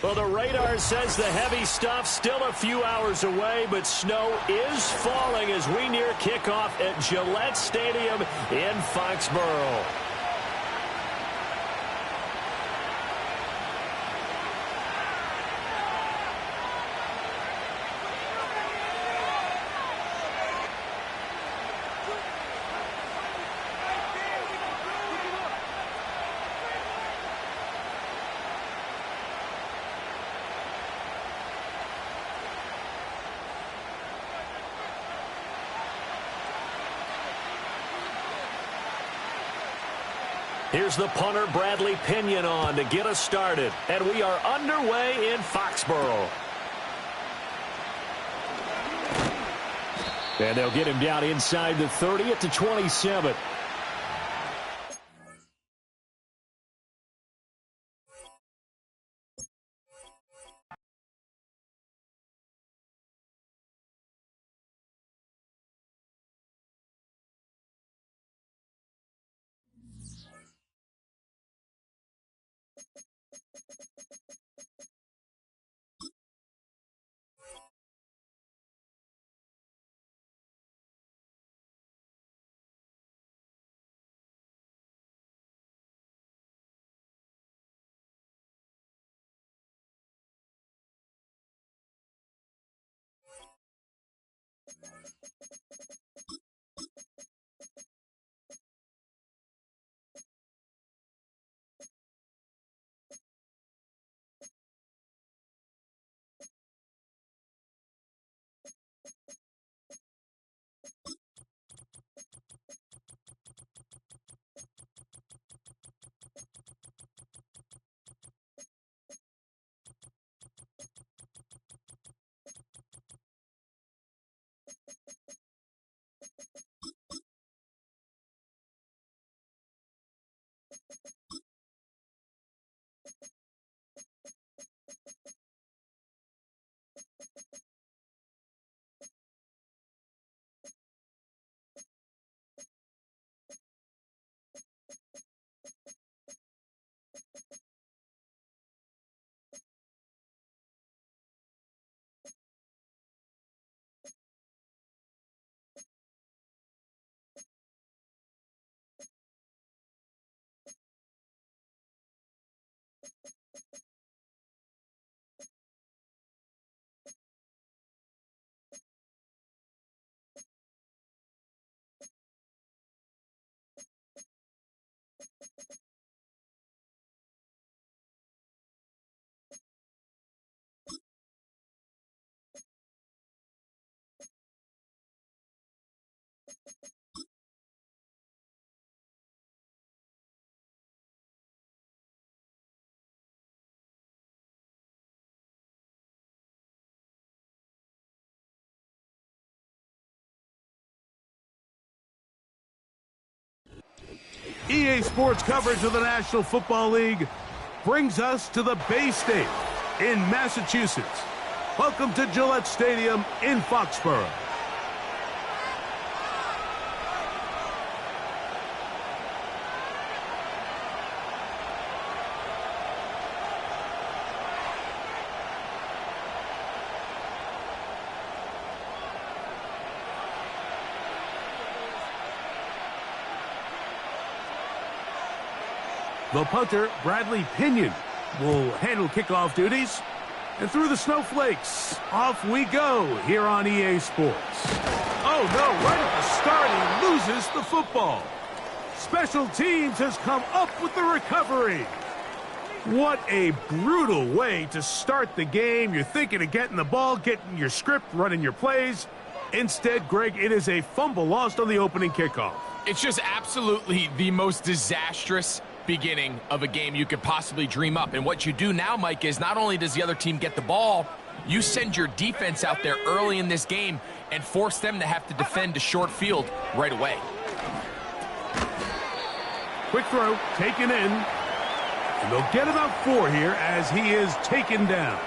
Well, the radar says the heavy stuff still a few hours away, but snow is falling as we near kickoff at Gillette Stadium in Foxborough. Here's the punter, Bradley Pinion, on to get us started. And we are underway in Foxborough. And they'll get him down inside the 30 at the 27. EA Sports coverage of the National Football League brings us to the Bay State in Massachusetts. Welcome to Gillette Stadium in Foxborough. The punter, Bradley Pinion, will handle kickoff duties. And through the snowflakes, off we go here on EA Sports. Oh, no, right at the start, he loses the football. Special teams has come up with the recovery. What a brutal way to start the game. You're thinking of getting the ball, getting your script, running your plays. Instead, Greg, it is a fumble lost on the opening kickoff. It's just absolutely the most disastrous beginning of a game you could possibly dream up. And what you do now, Mike, is not only does the other team get the ball, you send your defense out there early in this game and force them to have to defend a short field right away. Quick throw, taken in. And they'll get about 4 here as he is taken down.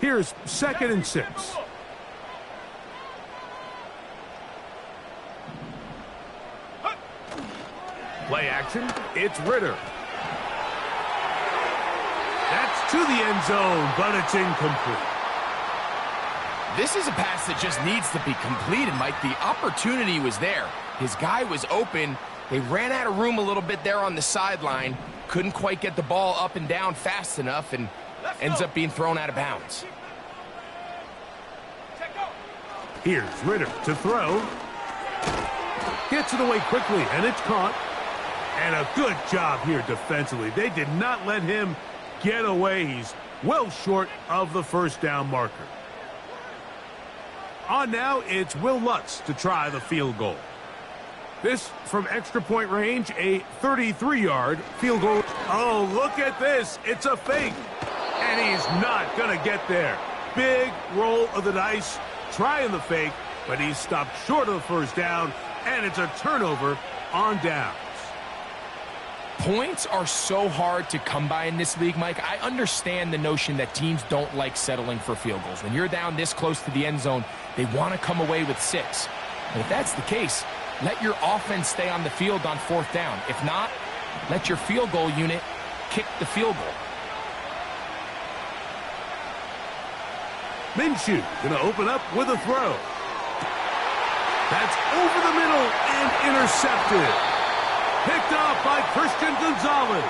Here's 2nd and 6. Play action, it's Ritter. That's to the end zone, but it's incomplete. This is a pass that just needs to be completed, Mike. The opportunity was there. His guy was open. They ran out of room a little bit there on the sideline. Couldn't quite get the ball up and down fast enough and ends up being thrown out of bounds. Here's Ritter to throw. Gets it away quickly, and it's caught. And a good job here defensively. They did not let him get away. He's well short of the first down marker. On now, it's Will Lutz to try the field goal. This from extra point range, a 33-yard field goal. Oh, look at this. It's a fake. And he's not going to get there. Big roll of the dice, trying the fake, but he's stopped short of the first down, and it's a turnover on downs. Points are so hard to come by in this league, Mike. I understand the notion that teams don't like settling for field goals. When you're down this close to the end zone, they want to come away with 6. But if that's the case, let your offense stay on the field on 4th down. If not, let your field goal unit kick the field goal. Minshew going to open up with a throw. That's over the middle and intercepted. Picked off by Christian Gonzalez.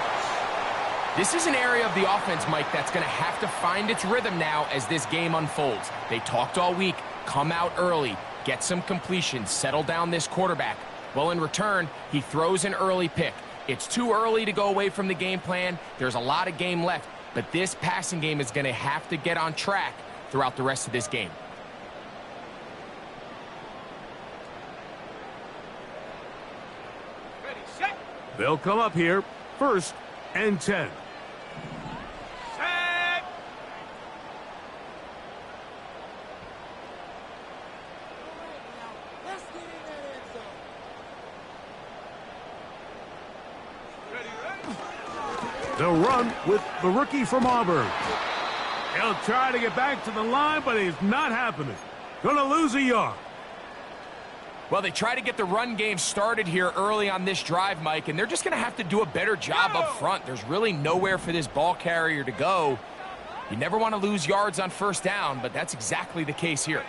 This is an area of the offense, Mike, that's going to have to find its rhythm now as this game unfolds. They talked all week, come out early, get some completions, settle down this quarterback. Well, in return, he throws an early pick. It's too early to go away from the game plan. There's a lot of game left, but this passing game is going to have to get on track throughout the rest of this game. They'll come up here, 1st and 10. Set. Let's get in that end zone. They'll run with the rookie from Auburn. He'll try to get back to the line, but he's not happening. Gonna lose a yard. Well, they try to get the run game started here early on this drive, Mike, and they're just going to have to do a better job up front. There's really nowhere for this ball carrier to go. You never want to lose yards on 1st down, but that's exactly the case here.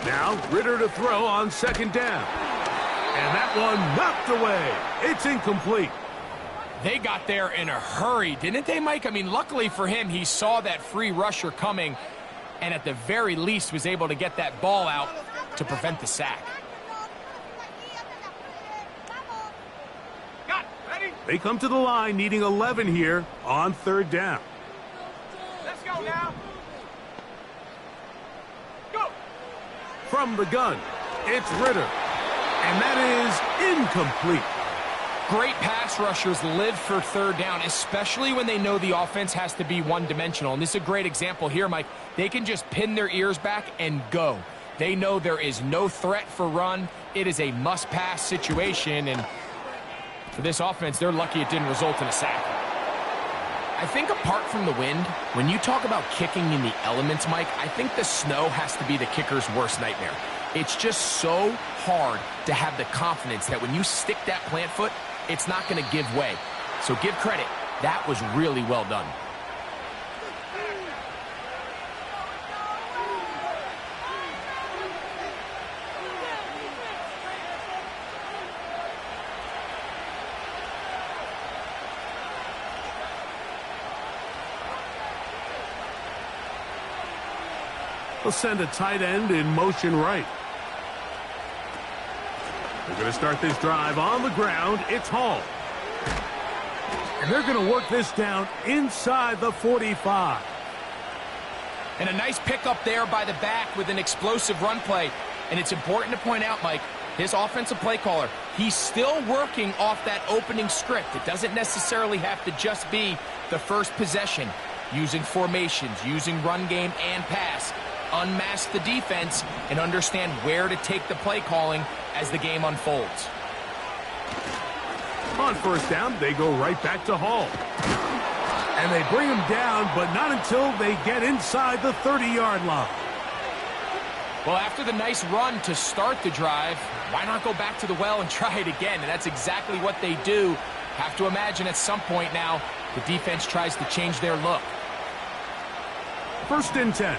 Now, Ritter to throw on 2nd down. And that one knocked away. It's incomplete. They got there in a hurry, didn't they, Mike? I mean, luckily for him, he saw that free rusher coming, and at the very least was able to get that ball out to prevent the sack. They come to the line needing 11 here on 3rd down. Let's go now. Go. From the gun, it's Ritter. And that is incomplete. Great pass rushers live for 3rd down, especially when they know the offense has to be one-dimensional. And this is a great example here, Mike. They can just pin their ears back and go. They know there is no threat for run. It is a must-pass situation, and for this offense, they're lucky it didn't result in a sack. I think apart from the wind, when you talk about kicking in the elements, Mike, I think the snow has to be the kicker's worst nightmare. It's just so hard to have the confidence that when you stick that plant foot, it's not going to give way. So give credit. That was really well done. They'll send a tight end in motion right. They're going to start this drive on the ground. It's Hall. And they're going to work this down inside the 45. And a nice pickup there by the back with an explosive run play. And it's important to point out, Mike, his offensive play caller, he's still working off that opening script. It doesn't necessarily have to just be the first possession. Using formations, using run game and pass. Unmask the defense and understand where to take the play calling as the game unfolds. On first down, they go right back to Hall. And they bring him down, but not until they get inside the 30-yard line. Well, after the nice run to start the drive, why not go back to the well and try it again? And that's exactly what they do. Have to imagine at some point now, the defense tries to change their look. 1st and 10.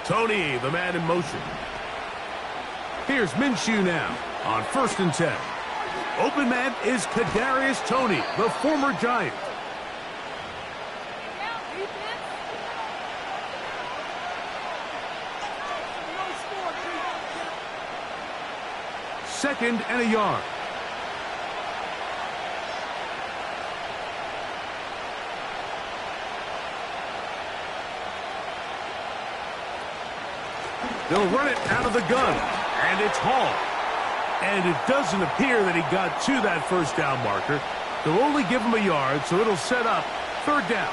Tony, the man in motion. Here's Minshew now on 1st and 10. Open man is Kadarius Toney, the former Giant. Second and a yard. They'll run it out of the gun, and it's Hall. And it doesn't appear that he got to that first down marker. They'll only give him a yard, so it'll set up 3rd down.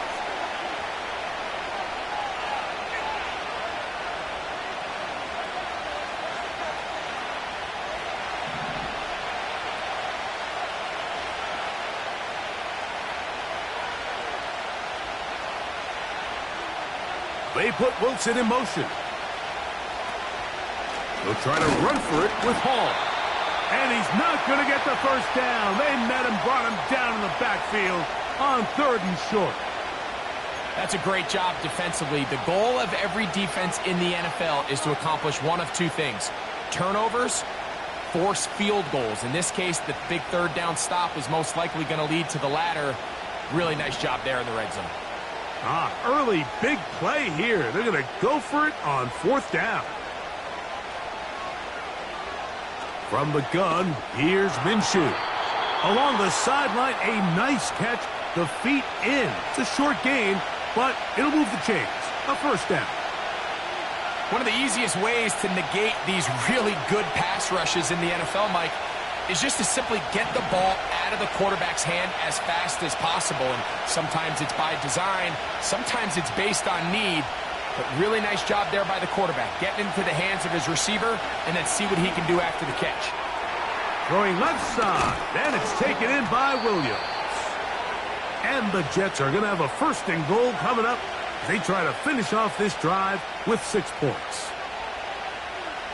They put Wilson in motion. They'll try to run for it with Hall. And he's not going to get the first down. They met him, brought him down in the backfield on 3rd and short. That's a great job defensively. The goal of every defense in the NFL is to accomplish one of two things. Turnovers, force field goals. In this case, the big 3rd down stop is most likely going to lead to the latter. Really nice job there in the red zone. Early big play here. They're going to go for it on 4th down. From the gun, here's Minshew. Along the sideline, a nice catch. The feet in. It's a short gain, but it'll move the chains. A 1st down. One of the easiest ways to negate these really good pass rushes in the NFL, Mike, is just to simply get the ball out of the quarterback's hand as fast as possible. And sometimes it's by design, sometimes it's based on need. But really nice job there by the quarterback, getting into the hands of his receiver and then see what he can do after the catch. Throwing left side, and it's taken in by Williams. And the Jets are going to have a 1st and goal coming up as they try to finish off this drive with 6 points.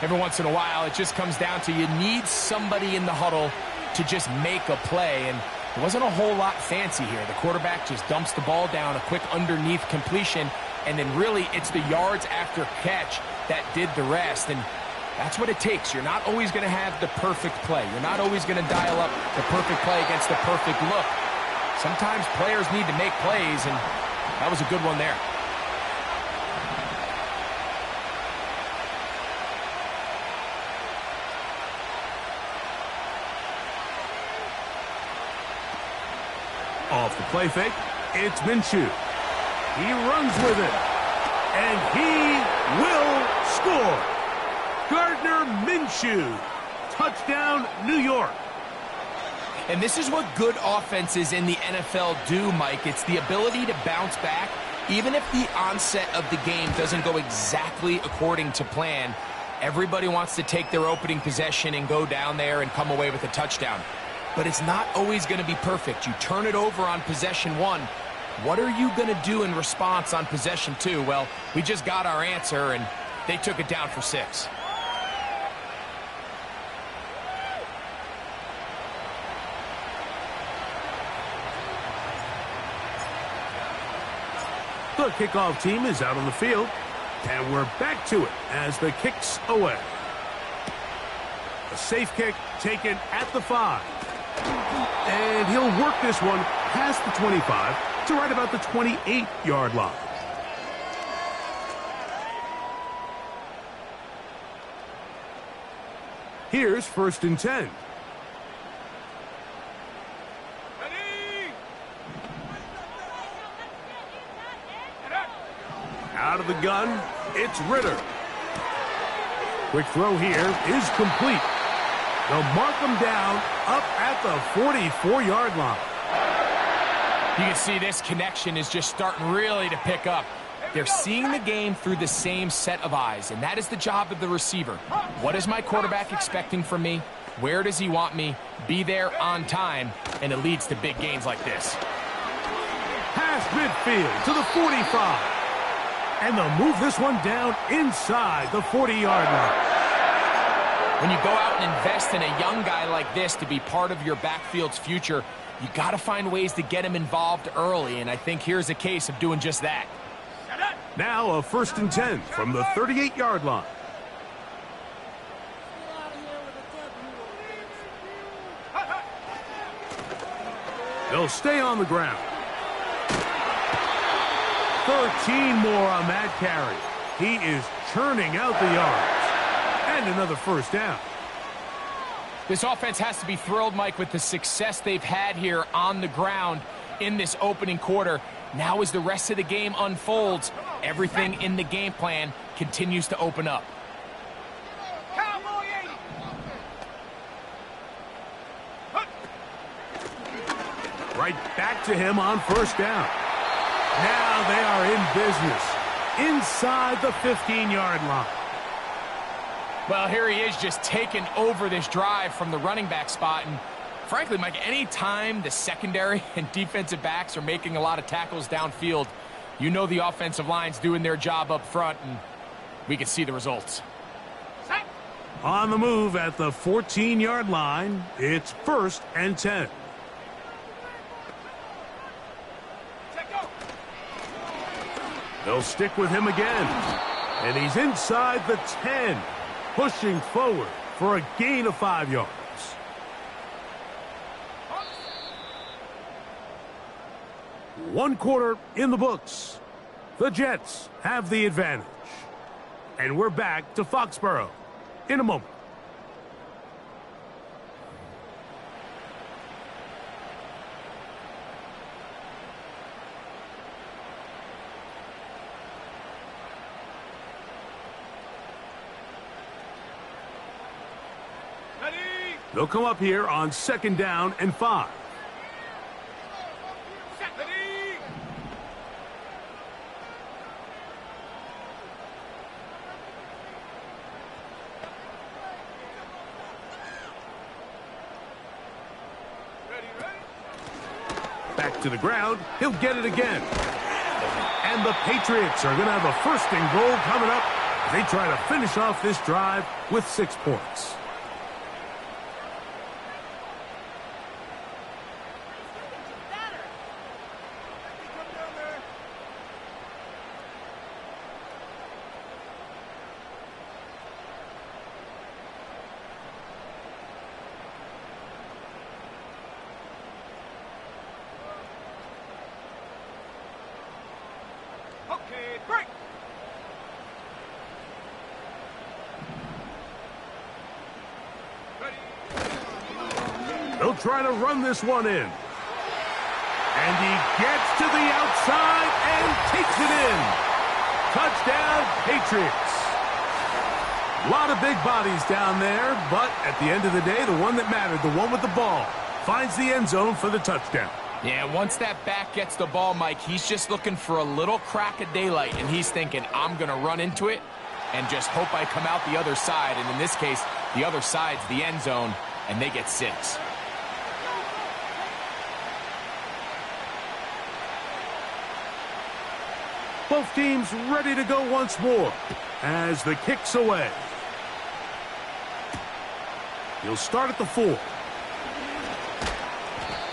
Every once in a while, it just comes down to you need somebody in the huddle to just make a play. And it wasn't a whole lot fancy here. The quarterback just dumps the ball down, a quick underneath completion, and then really it's the yards after catch that did the rest. And that's what it takes. You're not always going to have the perfect play. You're not always going to dial up the perfect play against the perfect look. Sometimes players need to make plays, and that was a good one there. Off the play fake, it's Minshew. He runs with it, and he will score. Gardner Minshew, touchdown, New York. And this is what good offenses in the NFL do, Mike. It's the ability to bounce back, even if the onset of the game doesn't go exactly according to plan. Everybody wants to take their opening possession and go down there and come away with a touchdown. But it's not always going to be perfect. You turn it over on possession 1. What are you going to do in response on possession 2? Well, we just got our answer, and they took it down for 6. The kickoff team is out on the field, and we're back to it as the kick's away. A safe kick taken at the 5. And he'll work this one past the 25 to right about the 28-yard line. Here's 1st and 10. Out of the gun, it's Ritter. Quick throw here is complete. They'll mark him down up at the 44-yard line. You can see this connection is just starting really to pick up. They're seeing the game through the same set of eyes, and that is the job of the receiver. What is my quarterback expecting from me? Where does he want me? Be there on time, and it leads to big gains like this. Past midfield to the 45. And they'll move this one down inside the 40-yard line. When you go out and invest in a young guy like this to be part of your backfield's future, you got to find ways to get him involved early, and I think here's a case of doing just that. Now a 1st and 10 from the 38-yard line. They'll stay on the ground. 13 more on that carry. He is churning out the yards. And another 1st down. This offense has to be thrilled, Mike, with the success they've had here on the ground in this opening quarter. Now as the rest of the game unfolds, everything in the game plan continues to open up. Right back to him on 1st down. Now they are in business inside the 15-yard line. Well, here he is just taking over this drive from the running back spot. And frankly, Mike, any time the secondary and defensive backs are making a lot of tackles downfield, you know the offensive line's doing their job up front, and we can see the results. On the move at the 14-yard line, it's 1st and 10. They'll stick with him again. And he's inside the 10, pushing forward for a gain of 5 yards. One quarter in the books. The Jets have the advantage. And we're back to Foxborough in a moment. They'll come up here on 2nd down and 5. Back to the ground. He'll get it again. And the Patriots are going to have a 1st and goal coming up. They try to finish off this drive with 6 points. They'll try to run this one in. And he gets to the outside and takes it in. Touchdown, Patriots. A lot of big bodies down there, but at the end of the day, the one that mattered, the one with the ball, finds the end zone for the touchdown. Yeah, once that back gets the ball, Mike, he's just looking for a little crack of daylight, and he's thinking, I'm going to run into it and just hope I come out the other side. And in this case, the other side's the end zone, and they get 6. Both teams ready to go once more as the kick's away. He'll start at the 4.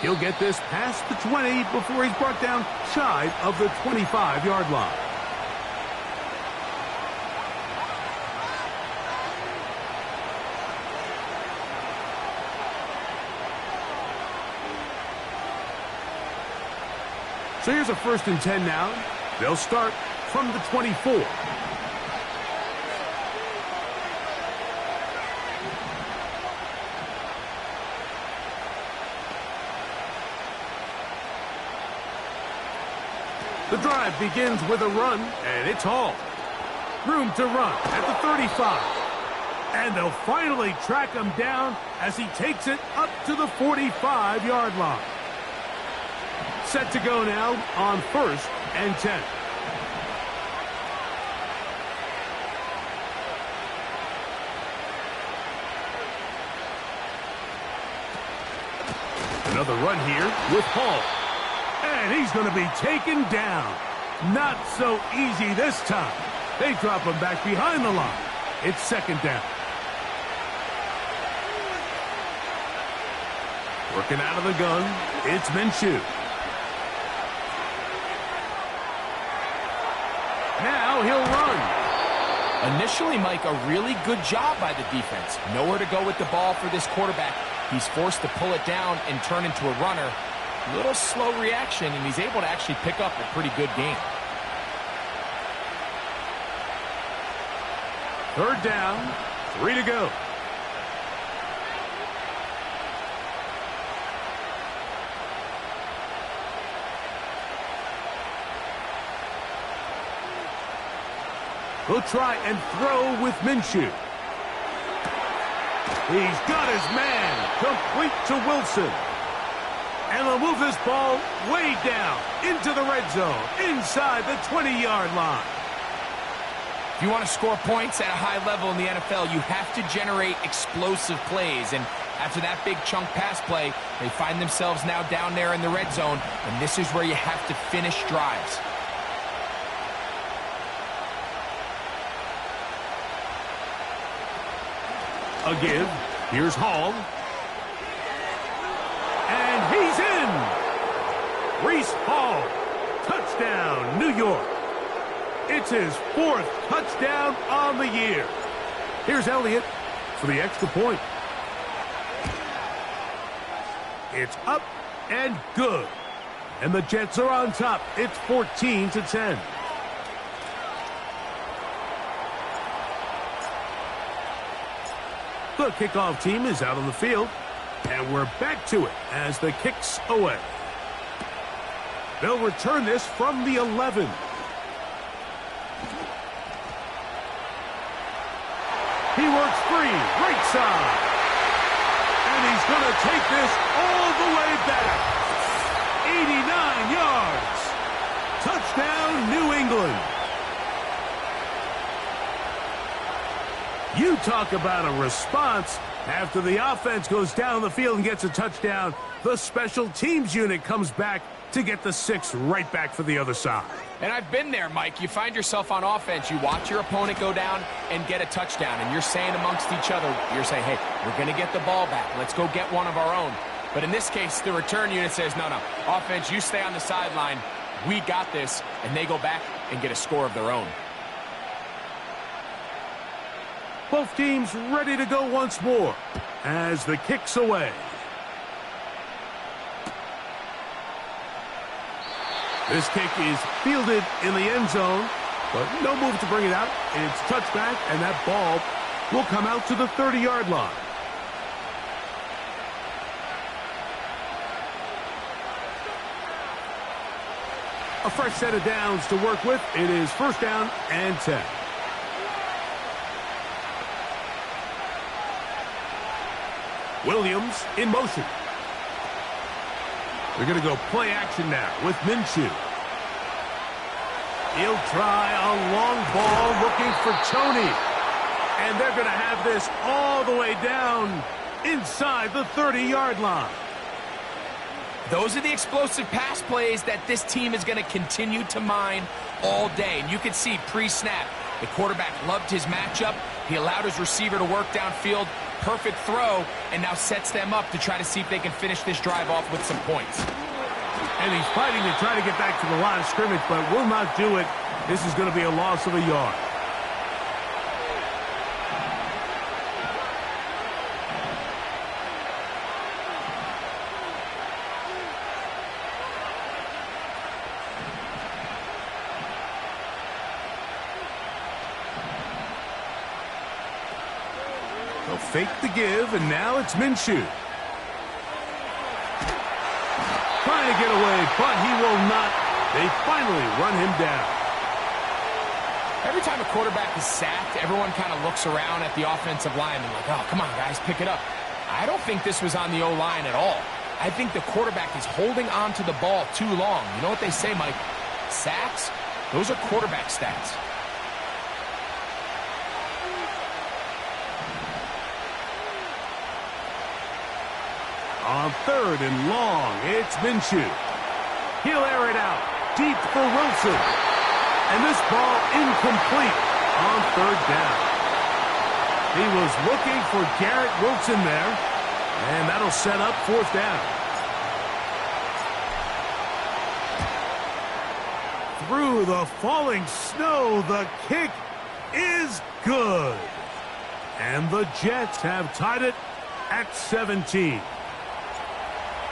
He'll get this past the 20 before he's brought down shy of the 25-yard line. So here's a 1st and 10 now. They'll start from the 24. The drive begins with a run, and it's Hall. Room to run at the 35. And they'll finally track him down as he takes it up to the 45-yard line. Set to go now on 1st and 10. Another run here with Hall. And he's going to be taken down. Not so easy this time. They drop him back behind the line. It's 2nd down. Working out of the gun, it's Minshew. Now he'll run. Initially, Mike, a really good job by the defense. Nowhere to go with the ball for this quarterback. He's forced to pull it down and turn into a runner. Little slow reaction, and he's able to actually pick up a pretty good game. 3rd down, 3 to go. He'll try and throw with Minshew. He's got his man complete to Wilson. And they'll move this ball way down into the red zone, inside the 20-yard line. If you want to score points at a high level in the NFL, you have to generate explosive plays. And after that big chunk pass play, they find themselves now down there in the red zone. And this is where you have to finish drives. A give. Here's Hall. And he's in. Reese Hall. Touchdown, New York. It's his 4th touchdown on the year. Here's Elliott for the extra point. It's up and good. And the Jets are on top. It's 14-10. The kickoff team is out on the field, and we're back to it as the kick's away. They'll return this from the 11. He works free, right side. And he's going to take this all the way back. 89 yards. Touchdown, New England. You talk about a response. After the offense goes down the field and gets a touchdown, the special teams unit comes back to get the 6 right back for the other side. And I've been there, Mike. You find yourself on offense, you watch your opponent go down and get a touchdown, and you're saying amongst each other, you're saying, hey, we're going to get the ball back. Let's go get one of our own. But in this case, the return unit says, no, offense, you stay on the sideline. We got this, and they go back and get a score of their own. Both teams ready to go once more as the kick's away. This kick is fielded in the end zone, but no move to bring it out. It's touchback, and that ball will come out to the 30-yard line. A fresh set of downs to work with. It is 1st down and 10. Williams in motion. They're going to go play action now with Minshew. He'll try a long ball looking for Tony. And they're going to have this all the way down inside the 30-yard line. Those are the explosive pass plays that this team is going to continue to mine all day. And you can see pre-snap, the quarterback loved his matchup. He allowed his receiver to work downfield. Perfect throw, and now sets them up to try to see if they can finish this drive off with some points. And he's fighting to try to get back to the line of scrimmage, but will not do it. This is going to be a loss of a yard. fake the give, and now it's Minshew. Trying to get away, but he will not. They finally run him down. Every time a quarterback is sacked, everyone kind of looks around at the offensive lineman like, oh, come on, guys, pick it up. I don't think this was on the O-line at all. I think the quarterback is holding on to the ball too long. You know what they say, Mike? Sacks, those are quarterback stats. On 3rd and long, it's Minshew. He'll air it out deep for Wilson. And this ball incomplete on 3rd down. He was looking for Garrett Wilson there, and that'll set up 4th down. Through the falling snow, the kick is good. And the Jets have tied it at 17.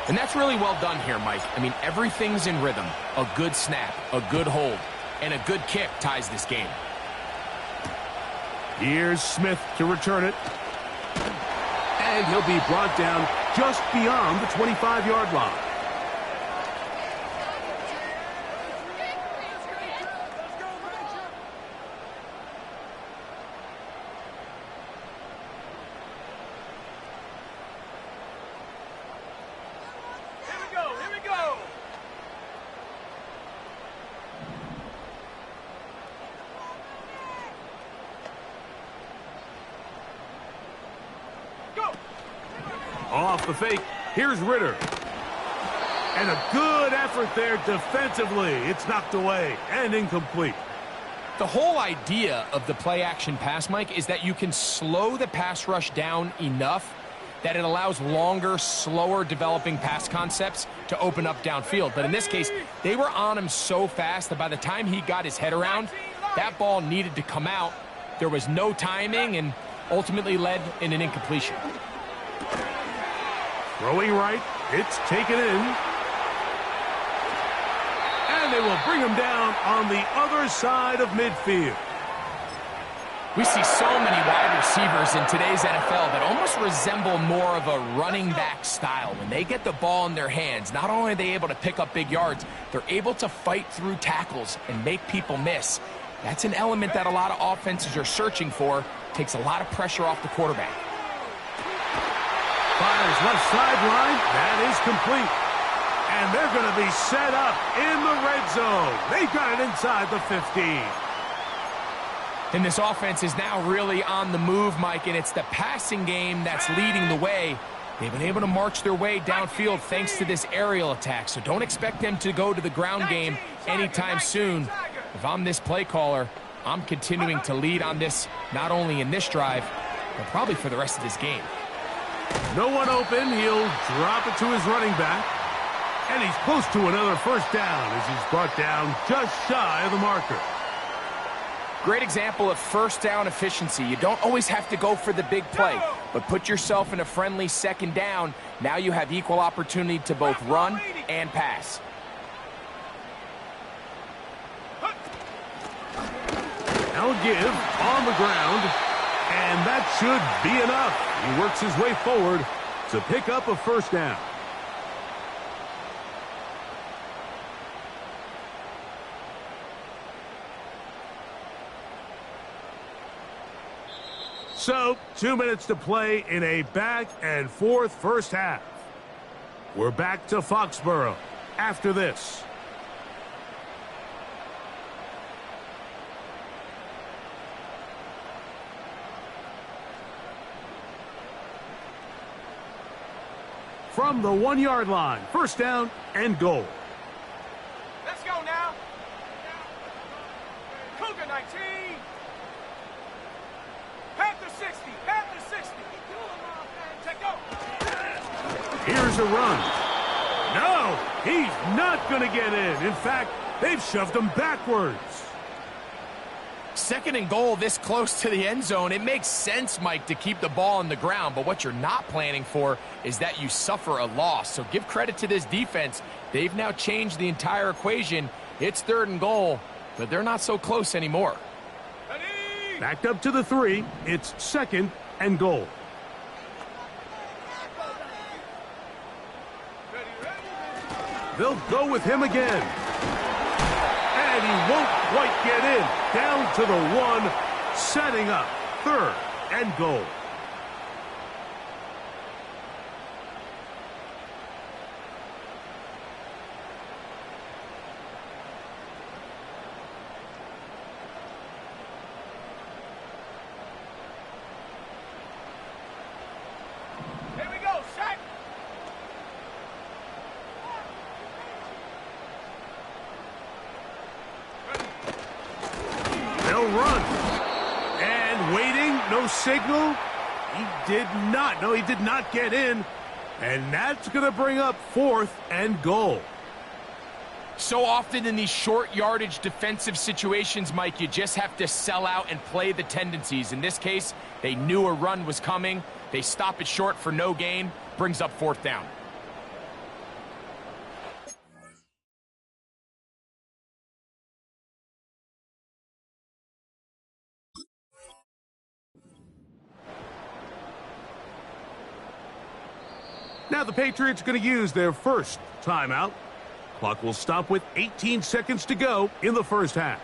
And that's really well done here, Mike. I mean, everything's in rhythm. A good snap, a good hold, and a good kick ties this game. Here's Smith to return it. And he'll be brought down just beyond the 25-yard line. Off the fake, here's Ritter. And a good effort there defensively. It's knocked away and incomplete. The whole idea of the play-action pass, Mike, is that you can slow the pass rush down enough that it allows longer, slower developing pass concepts to open up downfield. But in this case, they were on him so fast that by the time he got his head around, that ball needed to come out. There was no timing and ultimately led in an incompletion. Throwing right, it's taken in. And they will bring him down on the other side of midfield. We see so many wide receivers in today's NFL that almost resemble more of a running back style. When they get the ball in their hands, not only are they able to pick up big yards, they're able to fight through tackles and make people miss. That's an element that a lot of offenses are searching for. Takes a lot of pressure off the quarterback. Fires left sideline. That is complete. And they're going to be set up in the red zone. They've got it inside the 15. And this offense is now really on the move, Mike, and it's the passing game that's leading the way. They've been able to march their way downfield thanks to this aerial attack, so don't expect them to go to the ground game anytime soon. If I'm this play caller, I'm continuing to lead on this, not only in this drive, but probably for the rest of this game. No one open. He'll drop it to his running back. And he's close to another first down as he's brought down just shy of the marker. Great example of first down efficiency. You don't always have to go for the big play, but put yourself in a friendly second down. Now you have equal opportunity to both run and pass. Now a give on the ground, and that should be enough. He works his way forward to pick up a first down. So, 2 minutes to play in a back-and-forth first half. We're back to Foxborough after this. From the 1-yard line, first down and goal. Let's go now. Cougar 19. Panther 60. Panther 60. Take go. Here's a run. No, he's not going to get in. In fact, they've shoved him backwards. Second and goal this close to the end zone. It makes sense, Mike, to keep the ball on the ground, but what you're not planning for is that you suffer a loss. So give credit to this defense. They've now changed the entire equation. It's third and goal, but they're not so close anymore. Backed up to the 3. It's second and goal. They'll go with him again. And he won't quite get in. Down to the 1, setting up 3rd and goal. Run. And waiting, no signal. He did not. No, he did not get in. And that's going to bring up 4th and goal. So often in these short yardage defensive situations, Mike, you just have to sell out and play the tendencies. In this case, they knew a run was coming. They stop it short for no gain. Brings up 4th down. Now the Patriots are going to use their first timeout. Clock will stop with 18 seconds to go in the first half.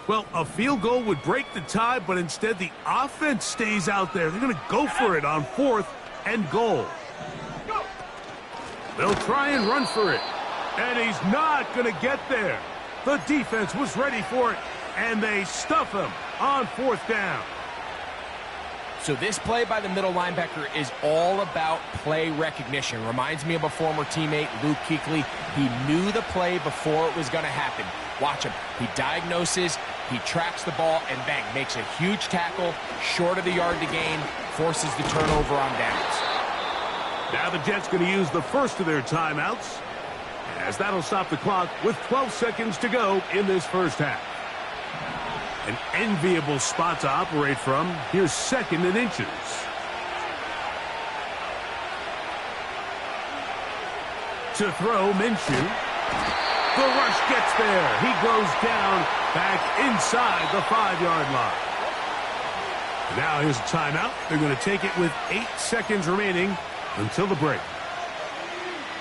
Well, a field goal would break the tie, but instead the offense stays out there. They're going to go for it on 4th and goal. They'll try and run for it, and he's not going to get there. The defense was ready for it, and they stuff him on 4th down. So this play by the middle linebacker is all about play recognition. Reminds me of a former teammate, Luke Kuechly. He knew the play before it was going to happen. Watch him. He diagnoses, he tracks the ball, and bang, makes a huge tackle, short of the yard to gain, forces the turnover on downs. Now the Jets going to use the first of their timeouts, as that'll stop the clock with 12 seconds to go in this first half. An enviable spot to operate from. Here's 2nd and inches. To throw, Minshew. The rush gets there. He goes down back inside the 5-yard line. Now here's a timeout. They're going to take it with 8 seconds remaining until the break.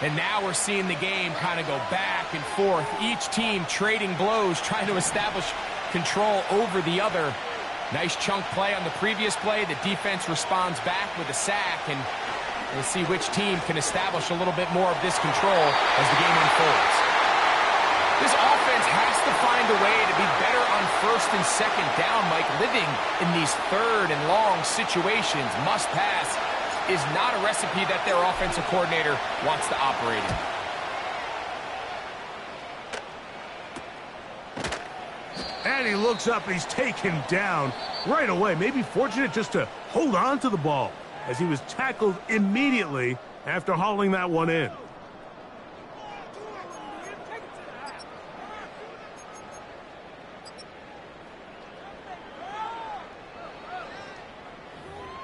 And now we're seeing the game kind of go back and forth. Each team trading blows, trying to establish control over the other. Nice chunk play on the previous play. The defense responds back with a sack, and we'll see which team can establish a little bit more of this control as the game unfolds. This offense has to find a way to be better on 1st and 2nd down, Mike. Living in these 3rd and long situations, must pass, is not a recipe that their offensive coordinator wants to operate in. And he looks up, he's taken down right away. Maybe fortunate just to hold on to the ball, as he was tackled immediately after hauling that one in.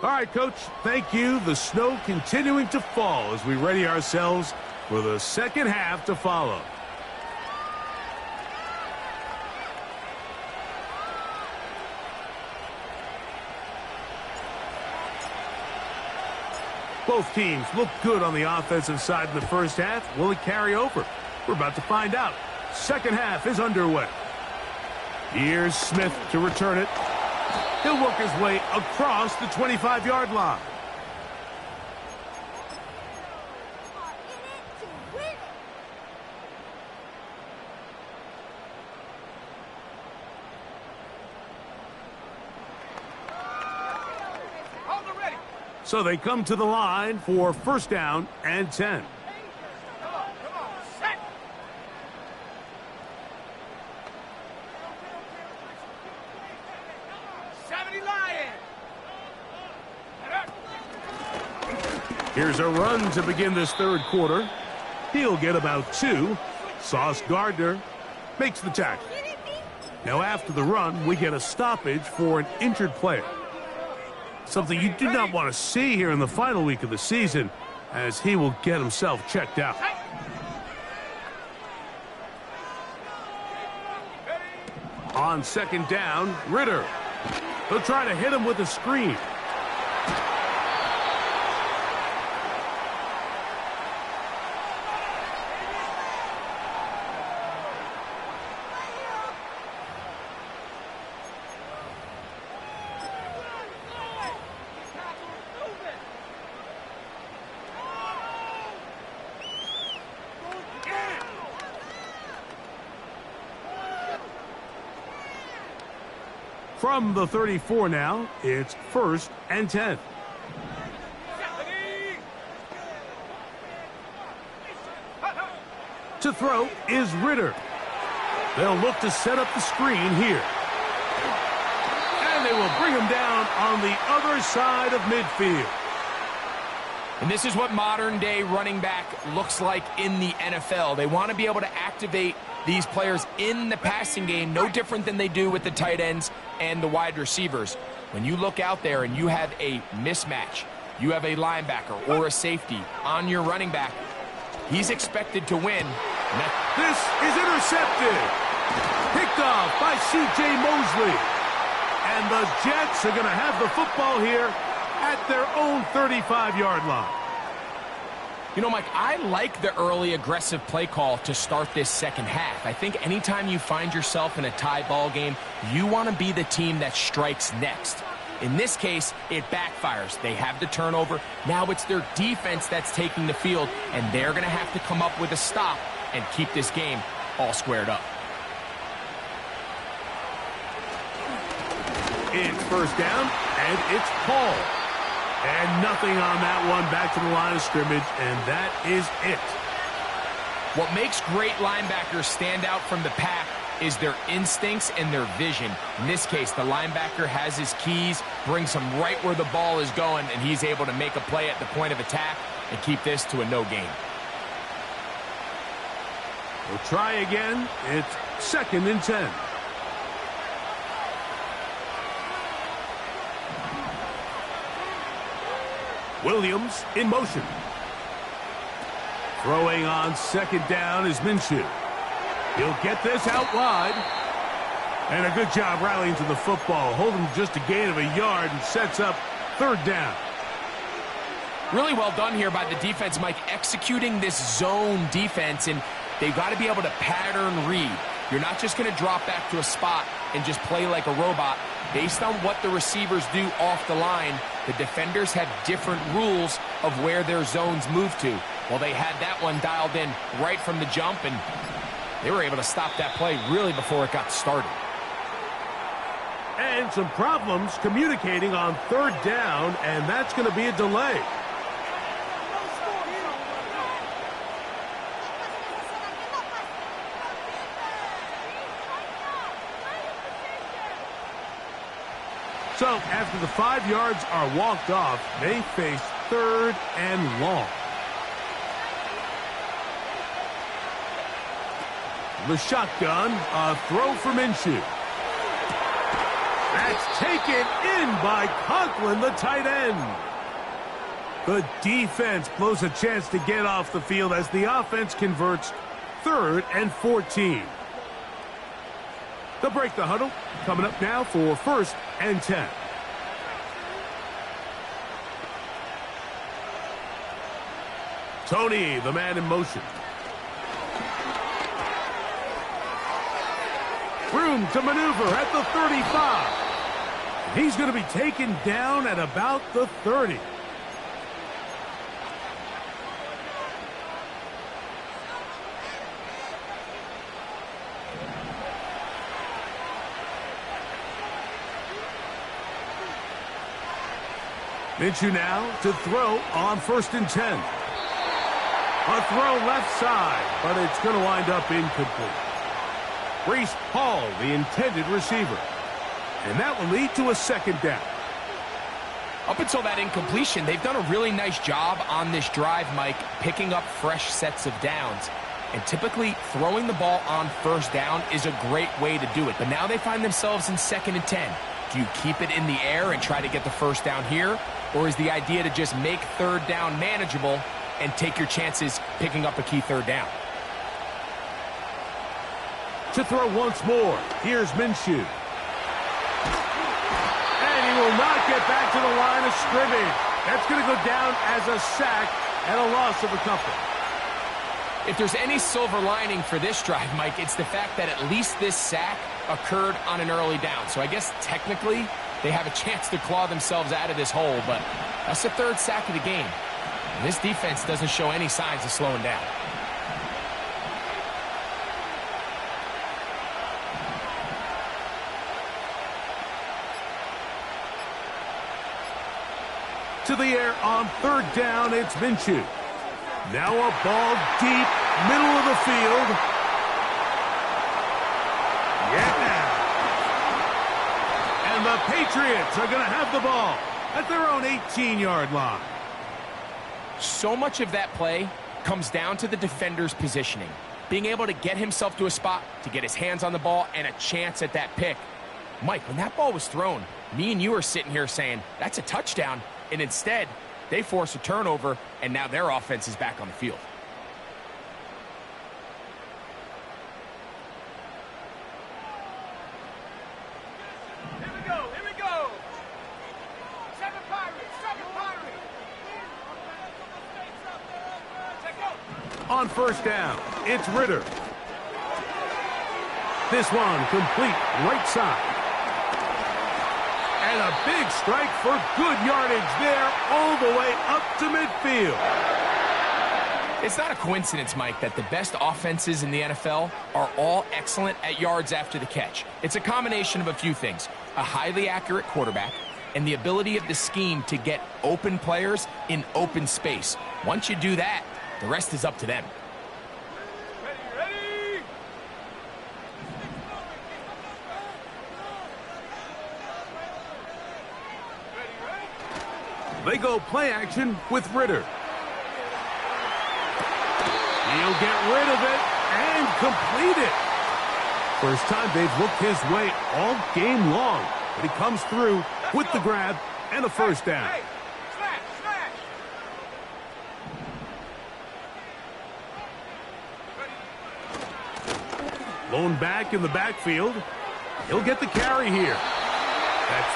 All right, Coach, thank you. The snow continuing to fall as we ready ourselves for the second half to follow. Both teams look good on the offensive side in the first half. Will it carry over? We're about to find out. Second half is underway. Here's Smith to return it. He'll work his way across the 25-yard line. So they come to the line for first down and 10. Come on, set. Here's a run to begin this third quarter. He'll get about 2. Sauce Gardner makes the tackle. Now after the run, we get a stoppage for an injured player. Something you do not want to see here in the final week of the season, as he will get himself checked out. On second down, Ritter. They'll try to hit him with a screen. From the 34 now, it's first and 10. To throw is Ritter. They'll look to set up the screen here. And they will bring him down on the other side of midfield. And this is what modern-day running back looks like in the NFL. They want to be able to activate these players in the passing game, no different than they do with the tight ends and the wide receivers. When you look out there and you have a mismatch, you have a linebacker or a safety on your running back, he's expected to win. This is intercepted. Picked off by C.J. Mosley. And the Jets are going to have the football here at their own 35-yard line. You know, Mike, I like the early aggressive play call to start this second half. I think anytime you find yourself in a tie ball game, you want to be the team that strikes next. In this case, it backfires. They have the turnover. Now it's their defense that's taking the field, and they're going to have to come up with a stop and keep this game all squared up. It's first down, and it's Paul. And nothing on that one, back to the line of scrimmage, and that is it. What makes great linebackers stand out from the pack is their instincts and their vision. In this case, the linebacker has his keys, brings him right where the ball is going, and he's able to make a play at the point of attack and keep this to a no gain. We'll try again. It's second and 10. Williams in motion. Throwing on second down is Minshew. He'll get this out wide. And a good job rallying to the football. Holding just a gain of a yard and sets up third down. Really well done here by the defense, Mike, executing this zone defense, and they've got to be able to pattern read. You're not just going to drop back to a spot and just play like a robot. Based on what the receivers do off the line, the defenders have different rules of where their zones move to. Well, they had that one dialed in right from the jump, and they were able to stop that play really before it got started. And some problems communicating on third down, and that's going to be a delay. So after the 5 yards are walked off, they face third and long. The shotgun, a throw for Minshew. That's taken in by Conklin, the tight end. The defense blows a chance to get off the field as the offense converts third and 14. They'll break the huddle. Coming up now for first and 10. Tony, the man in motion. Room to maneuver at the 35. He's going to be taken down at about the 30. Minshew now to throw on 1st and 10. A throw left side, but it's going to wind up incomplete. Breece Hall, the intended receiver. And that will lead to a 2nd down. Up until that incompletion, they've done a really nice job on this drive, Mike, picking up fresh sets of downs. And typically, throwing the ball on 1st down is a great way to do it. But now they find themselves in 2nd and 10. Do you keep it in the air and try to get the 1st down here? Or is the idea to just make 3rd down manageable and take your chances picking up a key 3rd down? To throw once more, here's Minshew. And he will not get back to the line of scrimmage. That's going to go down as a sack and a loss of a couple. If there's any silver lining for this drive, Mike, it's the fact that at least this sack occurred on an early down. So I guess technically they have a chance to claw themselves out of this hole, but that's the 3rd sack of the game. And this defense doesn't show any signs of slowing down. To the air on 3rd down, it's Minshew. Now a ball deep, middle of the field. Yeah! And the Patriots are going to have the ball at their own 18-yard line. So much of that play comes down to the defender's positioning. Being able to get himself to a spot, to get his hands on the ball, and a chance at that pick. Mike, when that ball was thrown, me and you are sitting here saying, that's a touchdown. And instead, they force a turnover, and now their offense is back on the field. Here we go, here we go. 7 Pirates, 7 Pirates. Check out. On 1st down, it's Ritter. This one complete right side. And a big strike for good yardage there all the way up to midfield. It's not a coincidence, Mike, that the best offenses in the NFL are all excellent at yards after the catch. It's a combination of a few things. A highly accurate quarterback and the ability of the scheme to get open players in open space. Once you do that, the rest is up to them. Ready? They go play action with Ritter. He'll get rid of it and complete it. First time they've looked his way all game long. But he comes through with the grab and a 1st down. Hey, slash. Blown back in the backfield. He'll get the carry here. That's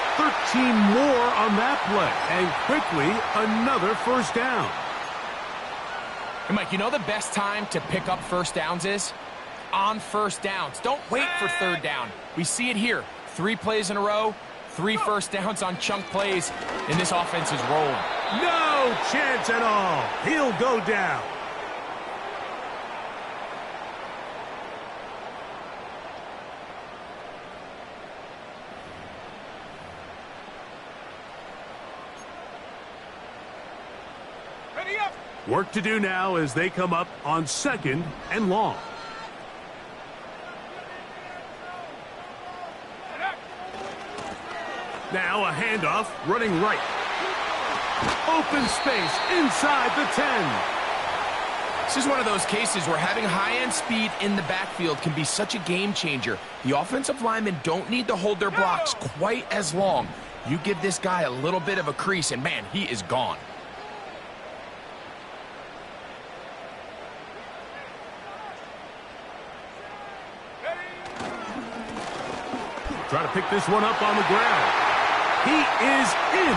13 more on that play. And quickly, another 1st down. Hey, Mike, you know the best time to pick up 1st downs is? On 1st downs. Don't wait for 3rd down. We see it here. 3 plays in a row, 3 1st downs on chunk plays, and this offense is rolling. No chance at all. He'll go down. Ready up. Work to do now as they come up on 2nd and long. Now a handoff running right. Open space inside the 10. This is one of those cases where having high-end speed in the backfield can be such a game changer. The offensive linemen don't need to hold their blocks quite as long. You give this guy a little bit of a crease, and man, he is gone. Try to pick this one up on the ground. He is in.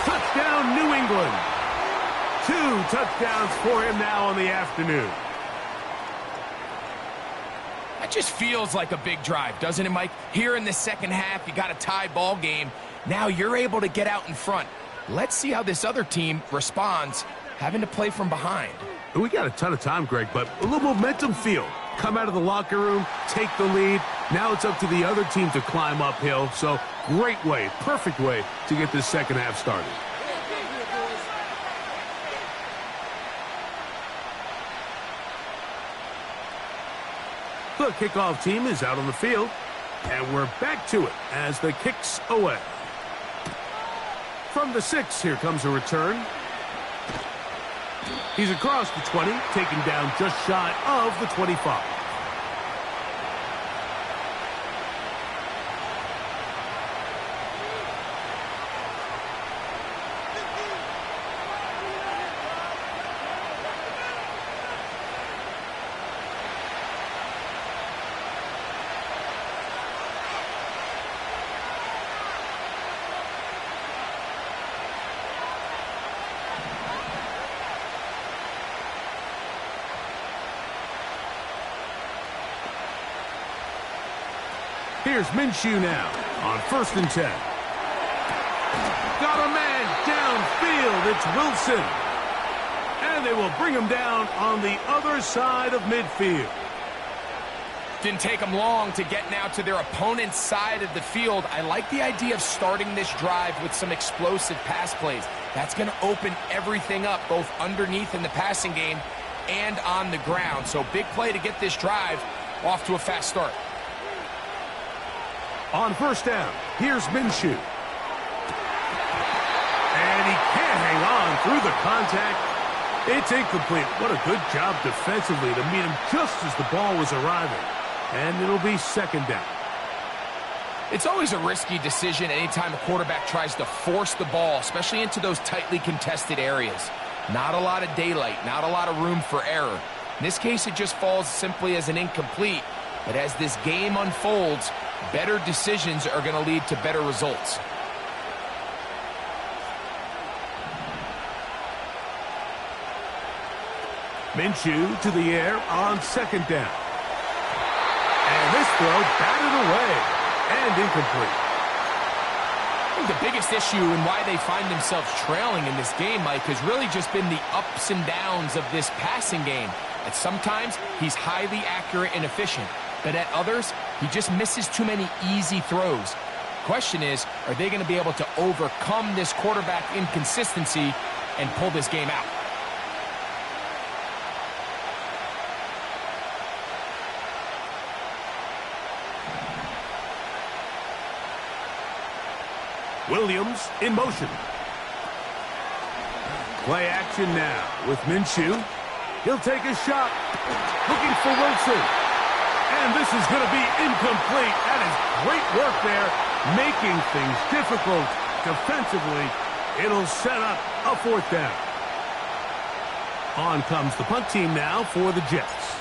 Touchdown, New England. 2 touchdowns for him now on the afternoon. That just feels like a big drive, doesn't it, Mike? Here in the second half, you got a tie ball game. Now you're able to get out in front. Let's see how this other team responds, having to play from behind. We got a ton of time, Greg, but a little momentum feel. Come out of the locker room, take the lead. Now it's up to the other team to climb uphill. So great way, perfect way to get this second half started. The kickoff team is out on the field, and we're back to it as the kick's away. From the 6, here comes a return. He's across the 20, taken down just shy of the 25. Here's Minshew now on 1st and 10. Got a man downfield. It's Wilson. And they will bring him down on the other side of midfield. Didn't take them long to get now to their opponent's side of the field. I like the idea of starting this drive with some explosive pass plays. That's going to open everything up, both underneath in the passing game and on the ground. So big play to get this drive off to a fast start. On 1st down, here's Minshew. And he can't hang on through the contact. It's incomplete. What a good job defensively to meet him just as the ball was arriving. And it'll be 2nd down. It's always a risky decision anytime a quarterback tries to force the ball, especially into those tightly contested areas. Not a lot of daylight, not a lot of room for error. In this case, it just falls simply as an incomplete. But as this game unfolds, better decisions are going to lead to better results. Minshew to the air on 2nd down. And this throw batted away and incomplete. I think the biggest issue and why they find themselves trailing in this game, Mike, has really just been the ups and downs of this passing game. And sometimes he's highly accurate and efficient, but at others, he just misses too many easy throws. Question is, are they going to be able to overcome this quarterback inconsistency and pull this game out? Williams in motion. Play action now with Minshew. He'll take a shot. Looking for Wilson. And this is going to be incomplete. That is great work there, making things difficult defensively. It'll set up a 4th down. On comes the punt team now for the Jets.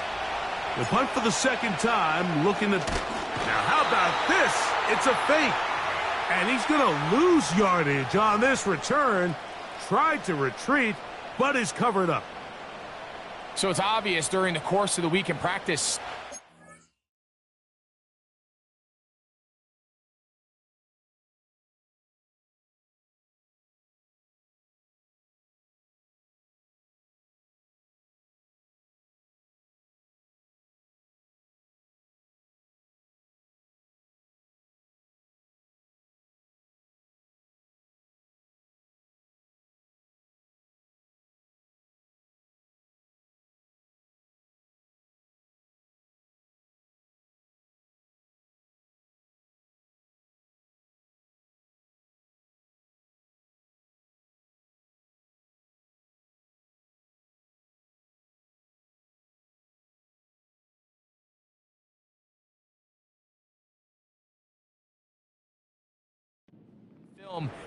The punt for the 2nd time, looking at... Now, how about this? It's a fake. And he's going to lose yardage on this return. Tried to retreat, but is covered up. So it's obvious during the course of the week in practice,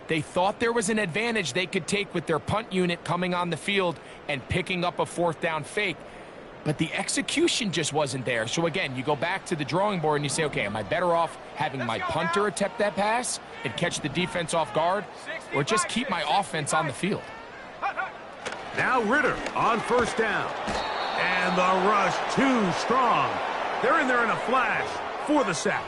they thought there was an advantage they could take with their punt unit coming on the field and picking up a 4th down fake. But the execution just wasn't there. So again, you go back to the drawing board and you say, okay, am I better off having my punter attempt that pass and catch the defense off guard, or just keep my offense on the field? Now Ritter on first down. And the rush too strong. They're in there in a flash for the sack.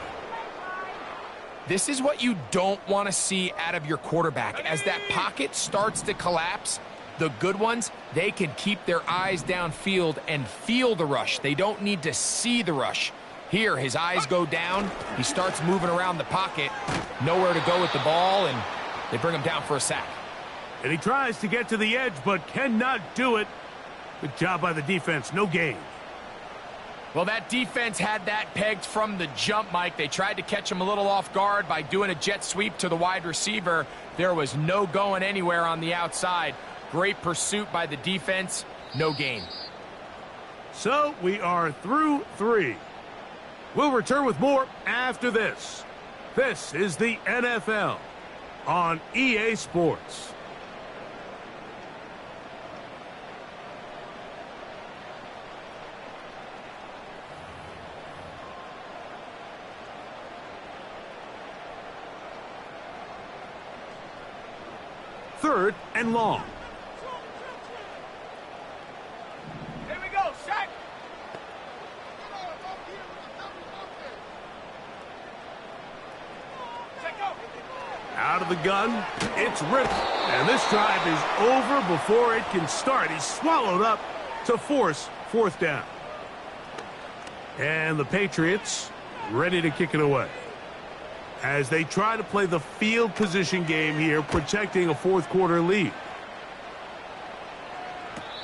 This is what you don't want to see out of your quarterback. As that pocket starts to collapse, the good ones, they can keep their eyes downfield and feel the rush. They don't need to see the rush. Here, his eyes go down. He starts moving around the pocket. Nowhere to go with the ball, and they bring him down for a sack. And he tries to get to the edge, but cannot do it. Good job by the defense. No gain. Well, that defense had that pegged from the jump, Mike. They tried to catch him a little off guard by doing a jet sweep to the wide receiver. There was no going anywhere on the outside. Great pursuit by the defense. No gain. So we are through 3. We'll return with more after this. This is the NFL on EA Sports. Third and long. Here we go, sack. Out of the gun, it's Ritter. And this drive is over before it can start. He's swallowed up to force fourth down. And the Patriots ready to kick it away, as they try to play the field position game here, protecting a fourth quarter lead.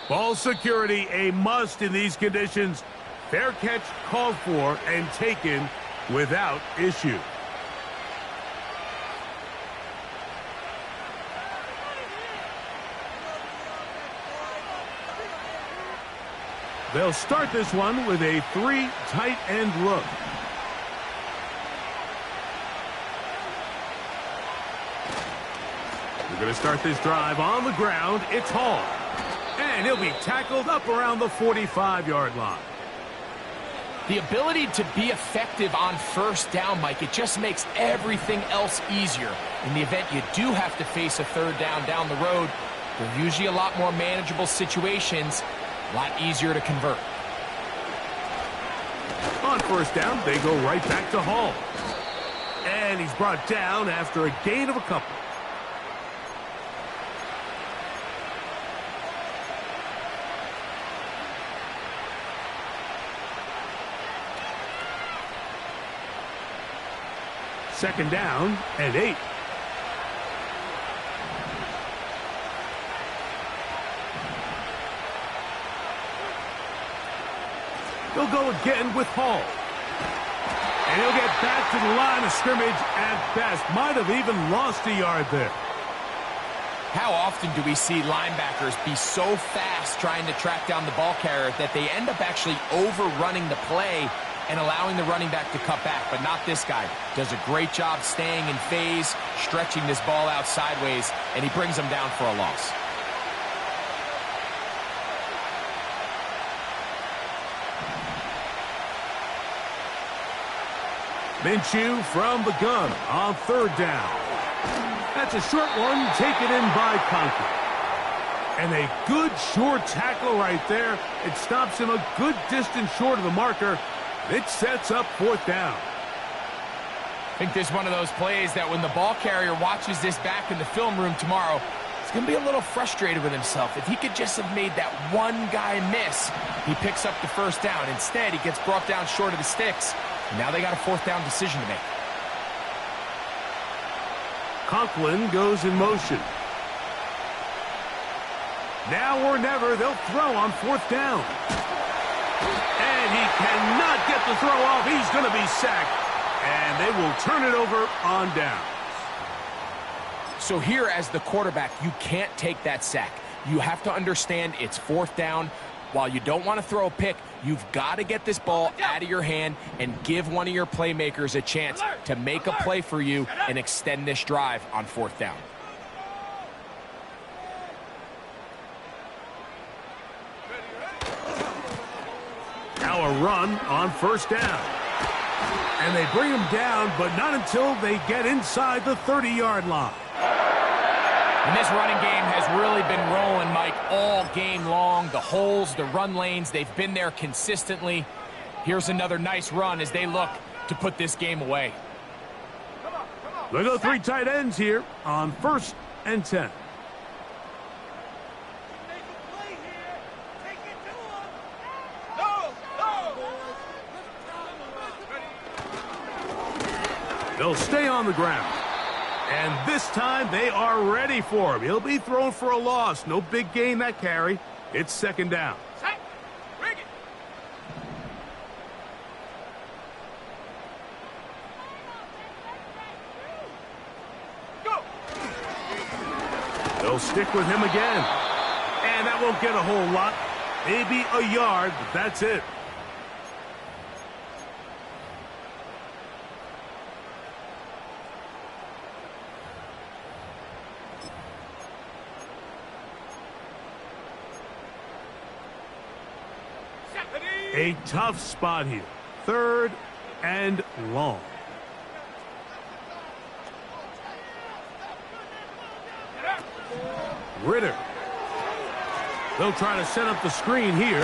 Ball security, a must in these conditions. Fair catch called for and taken without issue. They'll start this one with a 3 tight end look. We're going to start this drive on the ground. It's Hall. And he'll be tackled up around the 45-yard line. The ability to be effective on first down, Mike, it just makes everything else easier. In the event you do have to face a third down the road, they're usually a lot more manageable situations, a lot easier to convert. On first down, they go right back to Hall. And he's brought down after a gain of a couple. Second down and 8. He'll go again with Hall. And he'll get back to the line of scrimmage at best. Might have even lost a yard there. How often do we see linebackers be so fast trying to track down the ball carrier that they end up actually overrunning the play and allowing the running back to cut back? But not this guy. Does a great job staying in phase, stretching this ball out sideways, and he brings him down for a loss. Minshew from the gun on third down. That's a short one taken in by Conklin. And a good short tackle right there. It stops him a good distance short of the marker. It sets up fourth down. I think this is one of those plays that when the ball carrier watches this back in the film room tomorrow, he's going to be a little frustrated with himself. If he could just have made that one guy miss, he picks up the first down. Instead, he gets brought down short of the sticks. Now they got a fourth down decision to make. Conklin goes in motion. Now or never, they'll throw on fourth down. And he cannot get the throw off. He's going to be sacked. And they will turn it over on downs. So here as the quarterback, you can't take that sack. You have to understand it's fourth down. While you don't want to throw a pick, you've got to get this ball out of your hand and give one of your playmakers a chance to make a play for you and extend this drive on fourth down. Now a run on first down. And they bring him down, but not until they get inside the 30-yard line. And this running game has really been rolling, Mike, all game long. The holes, the run lanes, they've been there consistently. Here's another nice run as they look to put this game away. They go 3 tight ends here on 1st and 10. They'll stay on the ground. And this time they are ready for him. He'll be thrown for a loss. No big gain that carry. It's 2nd down. They'll stick with him again. And that won't get a whole lot. Maybe a yard, but that's it. A tough spot here. 3rd and long. Ritter. They'll try to set up the screen here.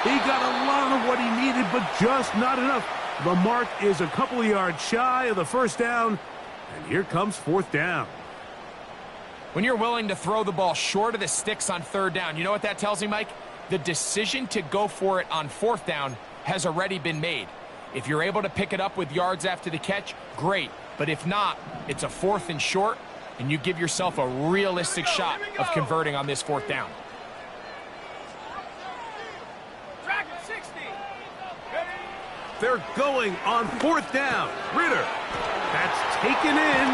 He got a lot of what he needed, but just not enough. The mark is a couple of yards shy of the 1st down, and here comes 4th down. When you're willing to throw the ball short of the sticks on 3rd down, you know what that tells me, Mike? The decision to go for it on 4th down has already been made. If you're able to pick it up with yards after the catch, great. But if not, it's a 4th and short, and you give yourself a realistic shot of converting on this 4th down. They're going on 4th down. Ritter. That's taken in.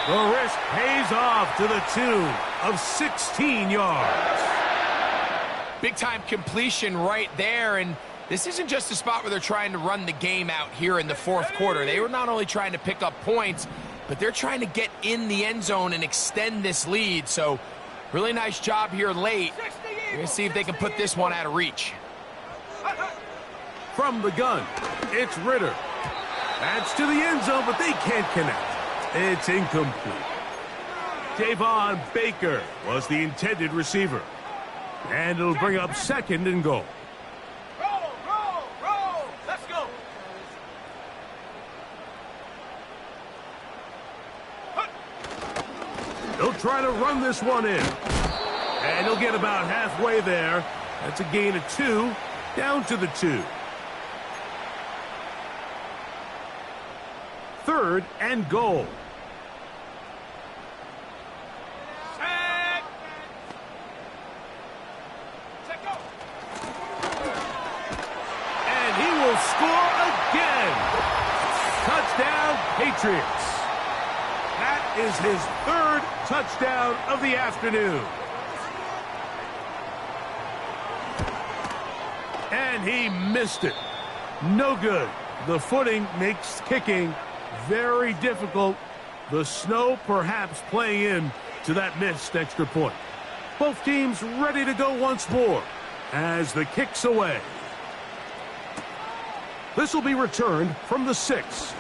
The risk pays off to the tune of 16 yards. Big-time completion right there, and this isn't just a spot where they're trying to run the game out here in the 4th quarter. They were not only trying to pick up points, but they're trying to get in the end zone and extend this lead. So, really nice job here late. We're going to see if they can put this one out of reach. From the gun, it's Ritter. That's to the end zone, but they can't connect. It's incomplete. Javon Baker was the intended receiver. And it'll bring up 2nd and goal. Roll. Let's go. They'll try to run this one in. And he'll get about halfway there. That's a gain of 2, down to the 2. 3rd and goal. And he will score again. Touchdown, Patriots. That is his 3rd touchdown of the afternoon. And he missed it. No good. The footing makes kicking very difficult. The snow perhaps playing in to that missed extra point. Both teams ready to go once more as the kick's away. This will be returned from the 6.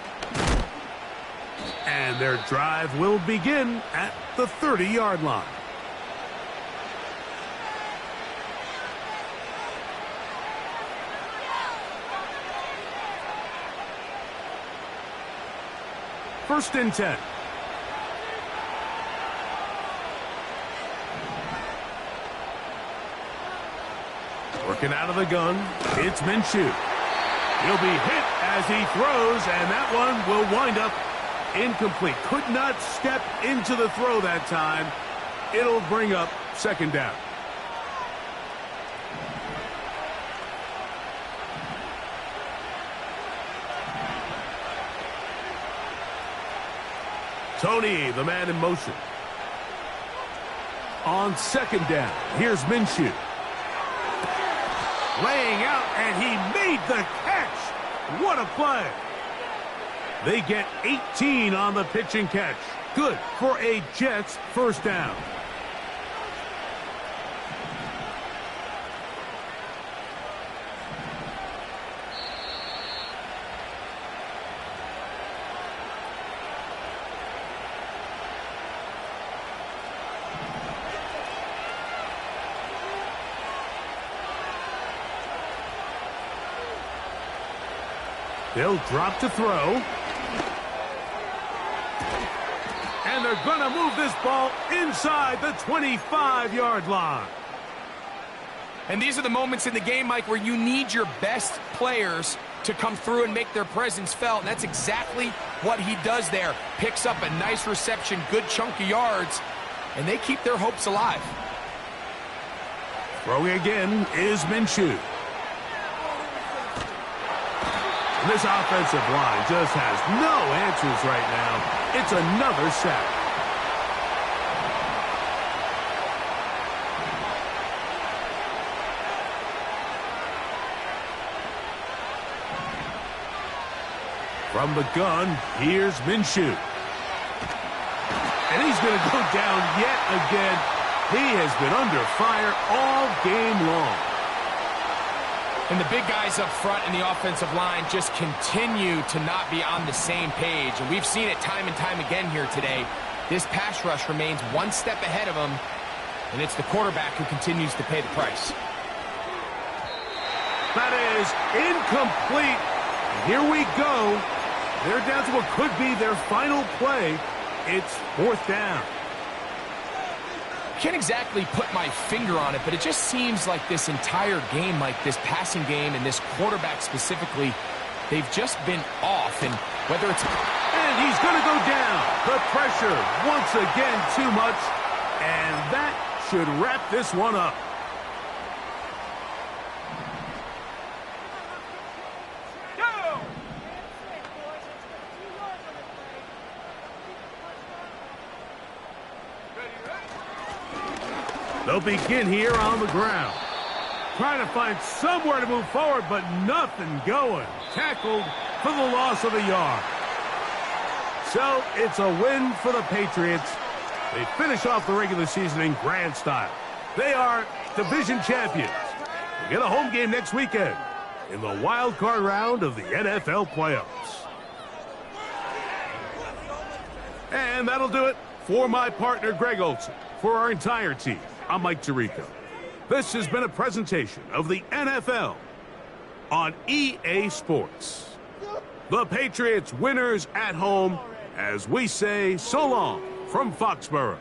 And their drive will begin at the 30-yard line. First and 10. Working out of the gun, it's Minshew. He'll be hit as he throws, and that one will wind up incomplete. Could not step into the throw that time. It'll bring up 2nd down. Tony, the man in motion. On 2nd down, here's Minshew. Laying out, and he made the catch. What a play. They get 18 on the pitch and catch. Good for a Jets 1st down. They'll drop to throw. And they're going to move this ball inside the 25-yard line. And these are the moments in the game, Mike, where you need your best players to come through and make their presence felt. And that's exactly what he does there. Picks up a nice reception, good chunk of yards, and they keep their hopes alive. Throwing again is Minshew. And this offensive line just has no answers right now. It's another sack. From the gun, here's Minshew. And he's going to go down yet again. He has been under fire all game long. And the big guys up front in the offensive line just continue to not be on the same page. And we've seen it time and time again here today. This pass rush remains one step ahead of them, and it's the quarterback who continues to pay the price. That is incomplete. Here we go. They're down to what could be their final play. It's 4th down. Can't exactly put my finger on it, but it just seems like this entire game, like this passing game and this quarterback specifically, they've just been off. And whether it's... And he's going to go down. The pressure once again too much. And that should wrap this one up. They'll begin here on the ground. Trying to find somewhere to move forward, but nothing going. Tackled for the loss of a yard. So it's a win for the Patriots. They finish off the regular season in grand style. They are division champions. They get a home game next weekend in the wild card round of the NFL playoffs. And that'll do it for my partner, Greg Olson. For our entire team, I'm Mike Tirico. This has been a presentation of the NFL on EA Sports. The Patriots winners at home as we say so long from Foxborough.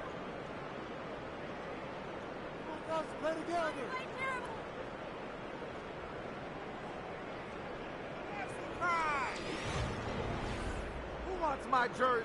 Who wants my jersey?